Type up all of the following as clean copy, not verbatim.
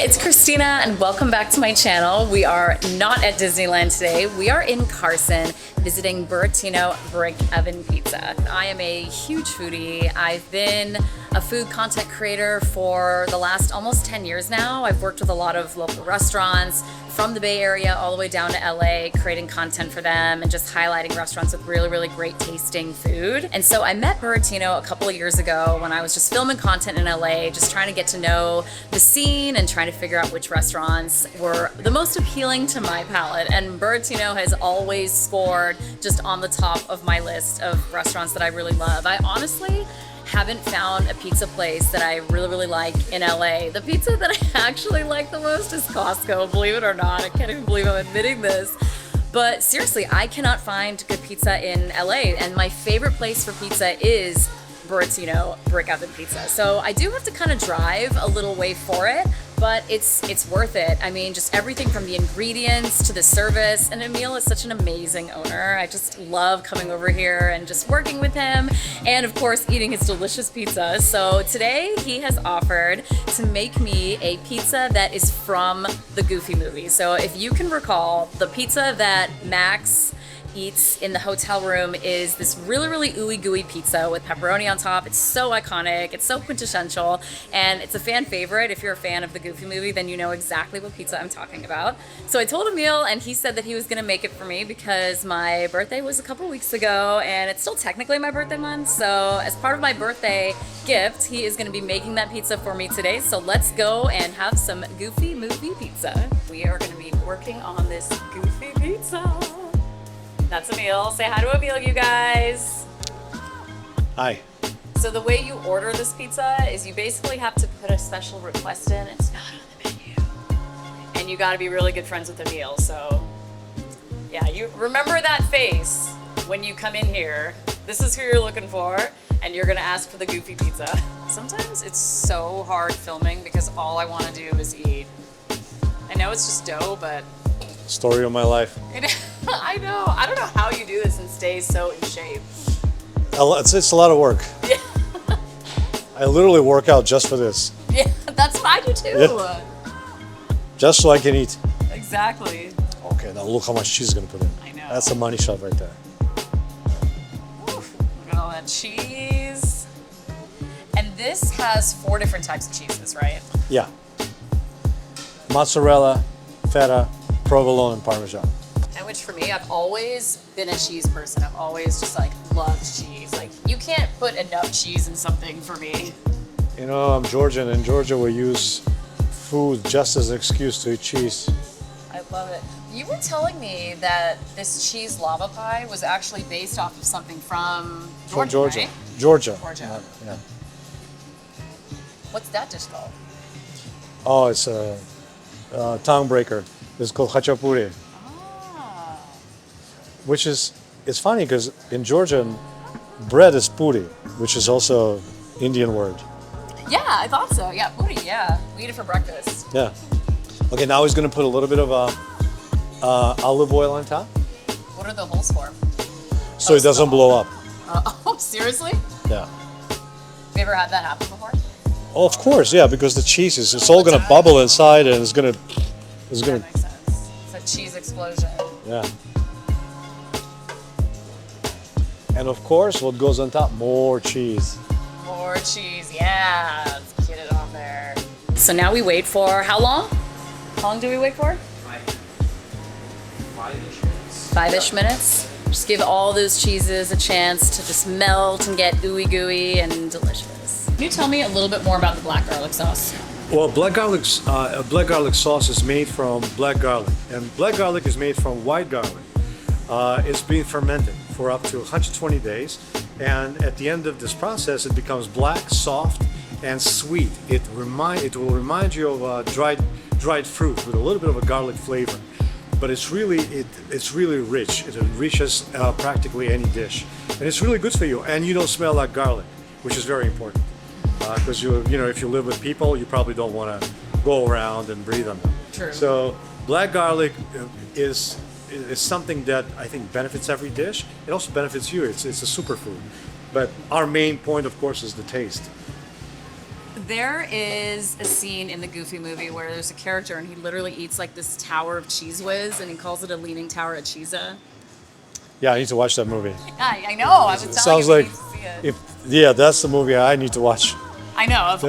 it's Christina and welcome back to my channel. We are not at Disneyland today. We are in Carson visiting Burattino Brick Oven Pizza. I am a huge foodie. I've been a food content creator for the last almost 10 years now. I've worked with a lot of local restaurants from the Bay Area all the way down to LA, creating content for them and just highlighting restaurants with really great tasting food. And so I met Bertino a couple of years ago when I was just filming content in LA, just trying to get to know the scene and trying to figure out which restaurants were the most appealing to my palate. And Bertino has always scored just on the top of my list of restaurants that I really love. I honestly haven't found a pizza place that I really like in LA. The pizza that I actually like the most is Costco, believe it or not. I can't even believe I'm admitting this. But seriously, I cannot find good pizza in LA, and my favorite place for pizza is Burattino Brick Oven Pizza. So I do have to kind of drive a little way for it, but it's worth it. I mean, just everything from the ingredients to the service, and Emil is such an amazing owner. I just love coming over here and just working with him, and of course eating his delicious pizza. So today he has offered to make me a pizza that is from the Goofy movie. So if you can recall, the pizza that Max eats in the hotel room is this really ooey gooey pizza with pepperoni on top. It's so iconic, it's so quintessential, and it's a fan favorite. If you're a fan of the Goofy movie, then you know exactly what pizza I'm talking about. So I told Emil, and he said that he was gonna make it for me because my birthday was a couple weeks ago, and it's still technically my birthday month. So as part of my birthday gift, he is gonna be making that pizza for me today. So let's go and have some Goofy movie pizza. We are gonna be working on this Goofy pizza. That's Emil. Say hi to Emil, you guys. Hi. So the way you order this pizza is you basically have to put a special request in. It's not on the menu. And you gotta be really good friends with Emil. So yeah, you remember that face when you come in here. This is who you're looking for, and you're gonna ask for the Goofy pizza. Sometimes it's so hard filming because all I wanna do is eat. I know it's just dough, but Story of my life. I know. I don't know how you do this and stay so in shape. It's a lot of work. Yeah. I literally work out just for this. Yeah, that's what I do too. Yeah. Just so I can eat. Exactly. Okay, now look how much cheese is gonna put in. I know. That's a money shot right there. Oof, look at all that cheese. And this has 4 different types of cheeses, right? Yeah. Mozzarella, feta, provolone, and parmesan. And which for me, I've always been a cheese person. I've always just like loved cheese. Like you can't put enough cheese in something for me. You know, I'm Georgian. In Georgia, we use food just as an excuse to eat cheese. I love it. You were telling me that this cheese lava pie was actually based off of something from Georgia, From Georgia. right? Georgia. Georgia. Yeah. What's that dish called? Oh, it's a tongue breaker. It's called khachapuri. Ah. Which is, it's funny because in Georgian, bread is puri, which is also Indian word. Yeah, I thought so. Yeah, puri, yeah. We eat it for breakfast. Yeah. Okay, now he's gonna put a little bit of olive oil on top, What are the holes for? so it doesn't blow up. Oh, seriously? Yeah. Have you ever had that happen before? Oh, of course, yeah, because the cheese is, it's all gonna bubble inside and it's gonna, That makes sense. It's a cheese explosion. yeah. And of course, what goes on top? More cheese. More cheese, yeah. Let's get it on there. So now we wait for how long? How long do we wait for? 5-ish minutes. 5-ish minutes. Just give all those cheeses a chance to just melt and get ooey gooey and delicious. Can you tell me a little bit more about the black garlic sauce? Well, black garlic sauce is made from black garlic, and black garlic is made from white garlic. It's been fermented for up to 120 days, and at the end of this process, it becomes black, soft, and sweet. It will remind you of dried fruit with a little bit of a garlic flavor, but it's really rich. It enriches practically any dish, and it's really good for you. And you don't smell like garlic, which is very important. Because you know, if you live with people, you probably don't want to go around and breathe on them. True. So black garlic is something that I think benefits every dish. It also benefits you. It's a superfood. But our main point, of course, is the taste. There is a scene in the Goofy movie where there's a character and he literally eats like this tower of Cheese Whiz and he calls it a leaning tower of Cheesa. Yeah, I need to watch that movie. Yeah, I know. I was telling Sounds you we like need to see it. yeah, that's the movie I need to watch. I know. Of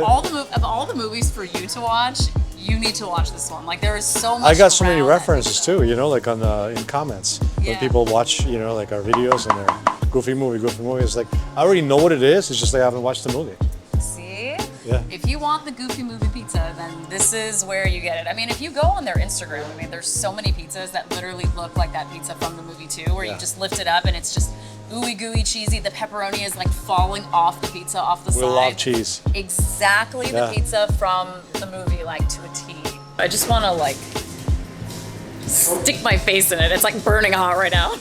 all the movies for you to watch, you need to watch this one. Like there is so much. I got so many around references too, you know, like on in comments when Yeah. people watch, you know, like our videos and they're Goofy movie. It's like I already know what it is. It's just I haven't watched the movie. See? Yeah. If you want the Goofy movie pizza, then this is where you get it. I mean, if you go on their Instagram, I mean, there's so many pizzas that literally look like that pizza from the movie too, where you Yeah. just lift it up and it's just ooey gooey cheesy. The pepperoni is like falling off the pizza off the We side. love cheese. Exactly the Yeah. pizza from the movie, like to a T. I just want to like stick my face in it. It's like burning hot right now.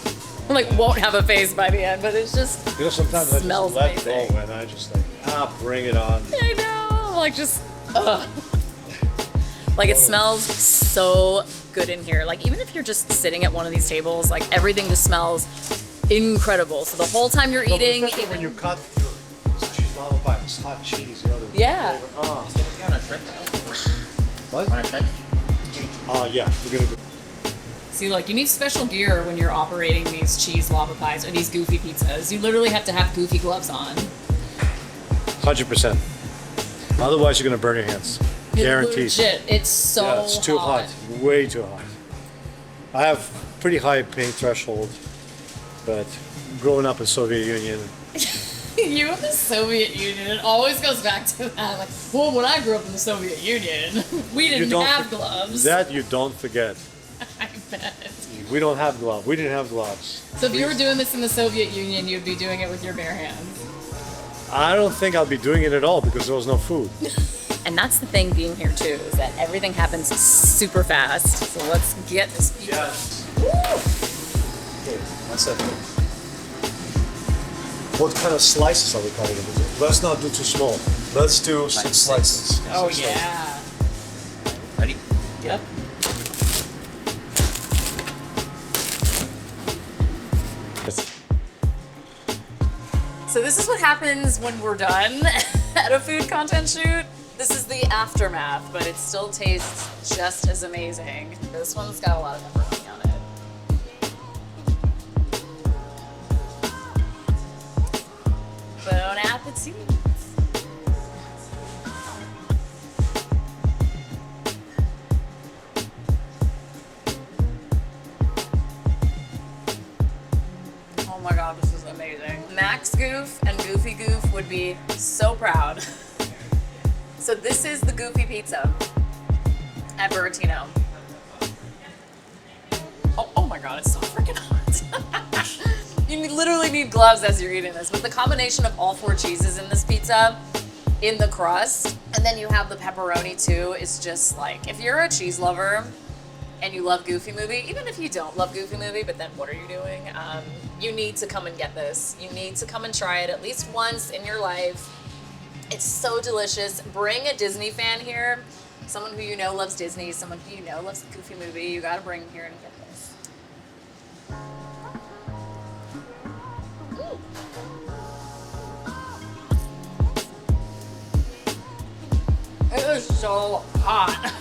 Like won't have a face by the end, but it's just You know, sometimes I Smells just let amazing. go and I just like bring it on. I know, like just like it smells so good in here. Like even if you're just sitting at one of these tables, like everything just smells incredible. So the whole time you're eating, Especially when you cut your cheese lava pie, it's hot cheese. You know, the Yeah. flavor. You on a trip? What? On a trip? Yeah, we're gonna go. see, like you need special gear when you're operating these cheese lava pies or these Goofy pizzas. You literally have to have Goofy gloves on. 100%. Otherwise, you're gonna burn your hands. Guaranteed. Legit, it's so Yeah, it's too hot. Way too hot. I have pretty high pain threshold, but growing up in Soviet Union, You in the Soviet Union, it always goes back to that. Like, well, when I grew up in the Soviet Union, we didn't have gloves. that you don't forget. I bet. We don't have gloves. We didn't have gloves. So if you were doing this in the Soviet Union, you'd be doing it with your bare hands. I don't think I'll be doing it at all because there was no food. And that's the thing being here too, is that everything happens super fast. So let's get this pizza. Yes. Okay, that's it. What kind of slices are we cutting into? Let's not do too small. Let's do 6 slices. Oh 6 yeah. Ready? Yep. slices. So this is what happens when we're done at a food content shoot. This is the aftermath, but it still tastes just as amazing. This one's got a lot of pepperoni on it. Bon appetit. Oh my god, this is amazing. Max Goof and Goofy Goof would be so proud. So this is the Goofy pizza at Burattino. Oh my god, it's so freaking hot. You literally need gloves as you're eating this. But the combination of all 4 cheeses in this pizza, in the crust, and then you have the pepperoni too, is just like, if you're a cheese lover and you love Goofy movie, even if you don't love Goofy movie, but then what are you doing? You need to come and get this. You need to come and try it at least once in your life. It's so delicious. Bring a Disney fan here, someone who you know loves Disney, someone who you know loves the Goofy movie. You gotta bring them here and get this. It is so hot.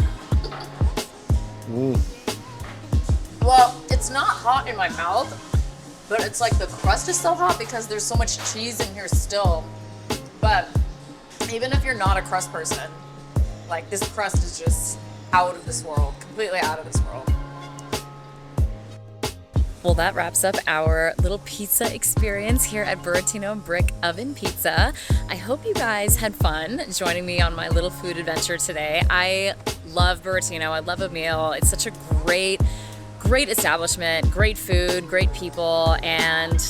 Well, it's not hot in my mouth, but it's like the crust is so hot because there's so much cheese in here still. But even if you're not a crust person, like this crust is just out of this world, completely out of this world. Well, that wraps up our little pizza experience here at Burattino Brick Oven Pizza. I hope you guys had fun joining me on my little food adventure today. I love Bertino. I love a meal. It's such a great establishment, great food, great people, and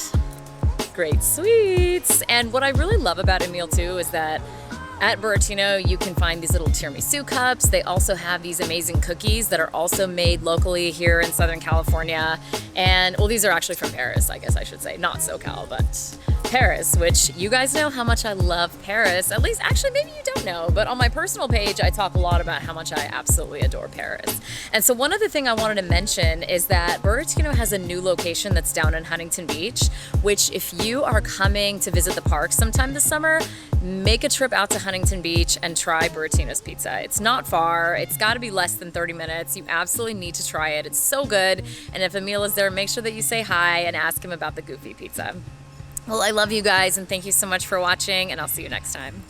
great sweets. And what I really love about Emil too is that at Burattino, you can find these little tiramisu cups. They also have these amazing cookies that are also made locally here in Southern California. And, well, these are actually from Paris, I guess I should say. Not SoCal, but Paris, which you guys know how much I love Paris. At least, actually, maybe you don't know, but on my personal page, I talk a lot about how much I absolutely adore Paris. And so one other thing I wanted to mention is that Burattino has a new location that's down in Huntington Beach, which if you are coming to visit the park sometime this summer, make a trip out to Huntington Beach and try Burattino's Pizza. It's not far. It's got to be less than 30 minutes. You absolutely need to try it. It's so good. And if Emil is there, make sure that you say hi and ask him about the goofy pizza. Well, I love you guys and thank you so much for watching, and I'll see you next time.